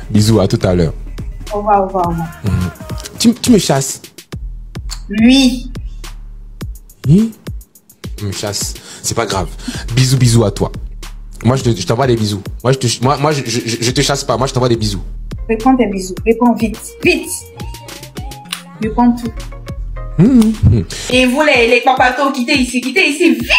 Bisous, à tout à l'heure. Au revoir, au revoir. Tu me chasses? Oui. Oui? Tu me chasses. C'est pas grave. Bisous, bisous à toi. Moi, je t'envoie des bisous. Moi, je te chasse pas. Moi, je t'envoie des bisous. Réponds tes bisous. Réponds vite. Vite. Réponds tout. Et vous, les papatos, quittez ici, vite!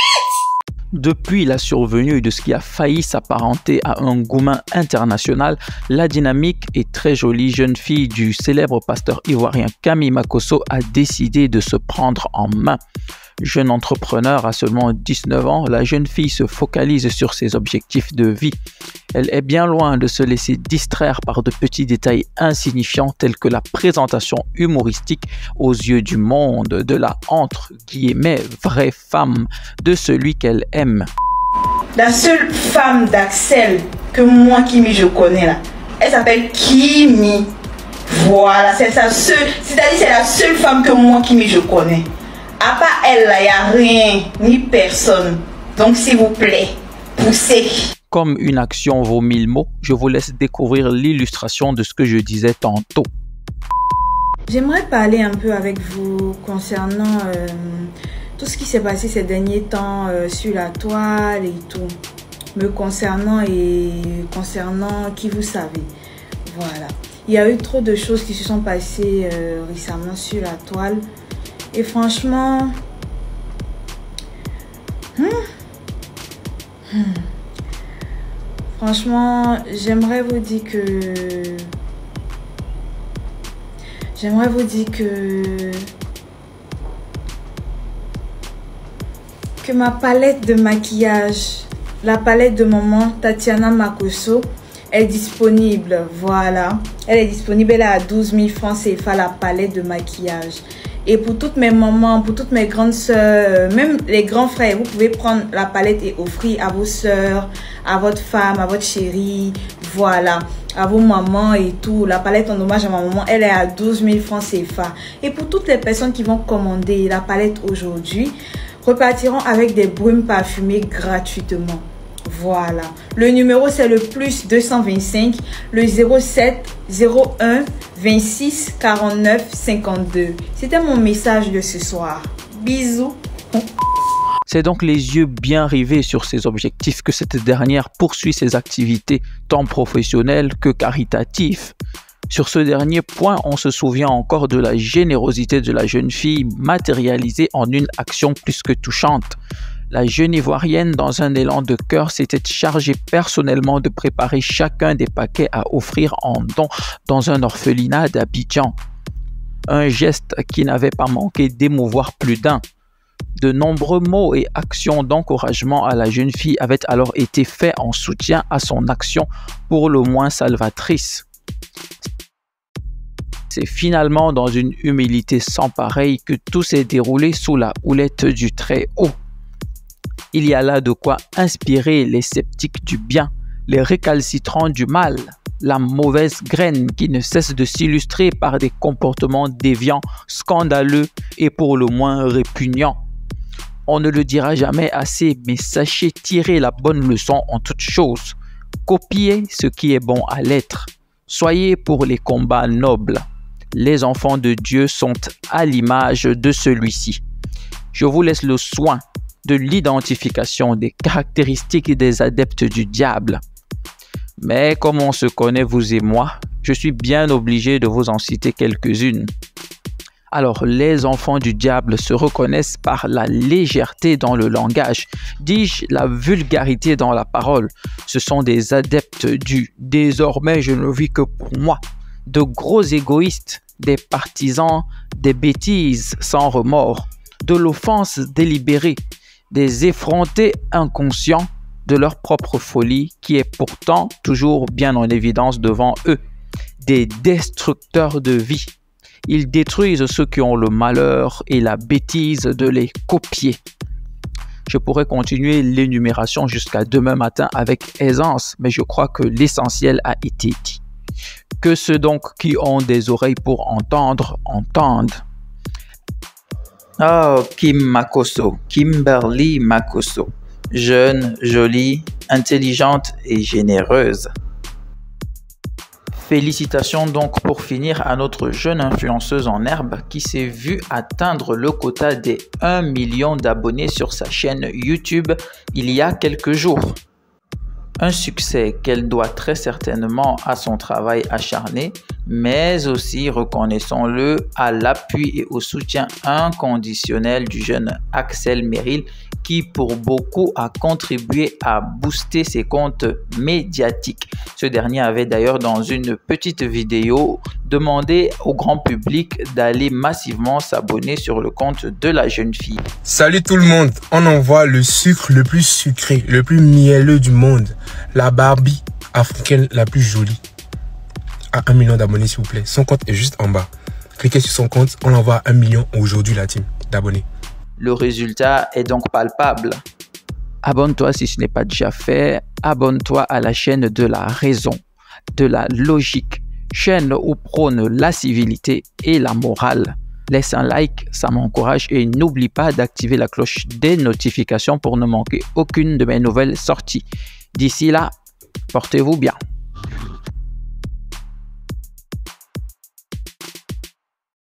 Depuis la survenue de ce qui a failli s'apparenter à un gourmand international, la dynamique et très jolie jeune fille du célèbre pasteur ivoirien Camille Makosso a décidé de se prendre en main. Jeune entrepreneur à seulement 19 ans, la jeune fille se focalise sur ses objectifs de vie. Elle est bien loin de se laisser distraire par de petits détails insignifiants tels que la présentation humoristique aux yeux du monde de la entre guillemets vraie femme de celui qu'elle aime. La seule femme d'Axel que moi, Kimi, je connais là, elle s'appelle Kimi. Voilà, c'est sa seule, c'est-à-dire c'est la seule femme que moi, Kimi, je connais. À part elle, là, il n'y a rien, ni personne. Donc, s'il vous plaît, poussez. Comme une action vaut 1000 mots, je vous laisse découvrir l'illustration de ce que je disais tantôt. J'aimerais parler un peu avec vous concernant tout ce qui s'est passé ces derniers temps sur la toile et tout. Me concernant et concernant qui vous savez. Voilà. Il y a eu trop de choses qui se sont passées récemment sur la toile. Et franchement, franchement, j'aimerais vous dire que ma palette de maquillage, la palette de maman Tatiana Makosso est disponible. Voilà, elle est disponible, elle est à 12 000 francs CFA la palette de maquillage. Et pour toutes mes mamans, pour toutes mes grandes sœurs, même les grands frères, vous pouvez prendre la palette et offrir à vos sœurs, à votre femme, à votre chérie, voilà, à vos mamans et tout. La palette en hommage à ma maman, elle est à 12 000 francs CFA. Et pour toutes les personnes qui vont commander la palette aujourd'hui, repartiront avec des brumes parfumées gratuitement. Voilà. Le numéro, c'est le plus 225, le 07 01 26 49 52. C'était mon message de ce soir. Bisous. C'est donc les yeux bien rivés sur ses objectifs que cette dernière poursuit ses activités tant professionnelles que caritatives. Sur ce dernier point, on se souvient encore de la générosité de la jeune fille matérialisée en une action plus que touchante. La jeune Ivoirienne, dans un élan de cœur, s'était chargée personnellement de préparer chacun des paquets à offrir en don dans un orphelinat d'Abidjan. Un geste qui n'avait pas manqué d'émouvoir plus d'un. De nombreux mots et actions d'encouragement à la jeune fille avaient alors été faits en soutien à son action pour le moins salvatrice. C'est finalement dans une humilité sans pareille que tout s'est déroulé sous la houlette du Très-Haut. Il y a là de quoi inspirer les sceptiques du bien, les récalcitrants du mal, la mauvaise graine qui ne cesse de s'illustrer par des comportements déviants, scandaleux et pour le moins répugnants. On ne le dira jamais assez, mais sachez tirer la bonne leçon en toutes choses. Copiez ce qui est bon à l'être. Soyez pour les combats nobles. Les enfants de Dieu sont à l'image de celui-ci. Je vous laisse le soin de l'identification des caractéristiques des adeptes du diable. Mais comme on se connaît, vous et moi, je suis bien obligé de vous en citer quelques-unes. Alors, les enfants du diable se reconnaissent par la légèreté dans le langage, dis-je la vulgarité dans la parole. Ce sont des adeptes du « désormais je ne vis que pour moi », de gros égoïstes, des partisans des bêtises sans remords, de l'offense délibérée, des effrontés inconscients de leur propre folie qui est pourtant toujours bien en évidence devant eux, des destructeurs de vie. Ils détruisent ceux qui ont le malheur et la bêtise de les copier. Je pourrais continuer l'énumération jusqu'à demain matin avec aisance, mais je crois que l'essentiel a été dit. Que ceux donc qui ont des oreilles pour entendre, entendent. Oh, Kim Makosso, Kimberly Makosso, jeune, jolie, intelligente et généreuse. Félicitations donc pour finir à notre jeune influenceuse en herbe qui s'est vue atteindre le quota des 1 million d'abonnés sur sa chaîne YouTube il y a quelques jours. Un succès qu'elle doit très certainement à son travail acharné, mais aussi, reconnaissons-le, à l'appui et au soutien inconditionnel du jeune Axel Merrill qui pour beaucoup a contribué à booster ses comptes médiatiques. Ce dernier avait d'ailleurs dans une petite vidéo demandé au grand public d'aller massivement s'abonner sur le compte de la jeune fille. Salut tout le monde, on envoie le sucre le plus sucré, le plus mielleux du monde, la Barbie africaine la plus jolie à 1 million d'abonnés s'il vous plaît. Son compte est juste en bas. Cliquez sur son compte, on l'envoie à 1 million aujourd'hui la team d'abonnés. Le résultat est donc palpable. Abonne-toi si ce n'est pas déjà fait. Abonne-toi à la chaîne de la raison, de la logique, chaîne où prône la civilité et la morale. Laisse un like, ça m'encourage et n'oublie pas d'activer la cloche des notifications pour ne manquer aucune de mes nouvelles sorties. D'ici là, portez-vous bien.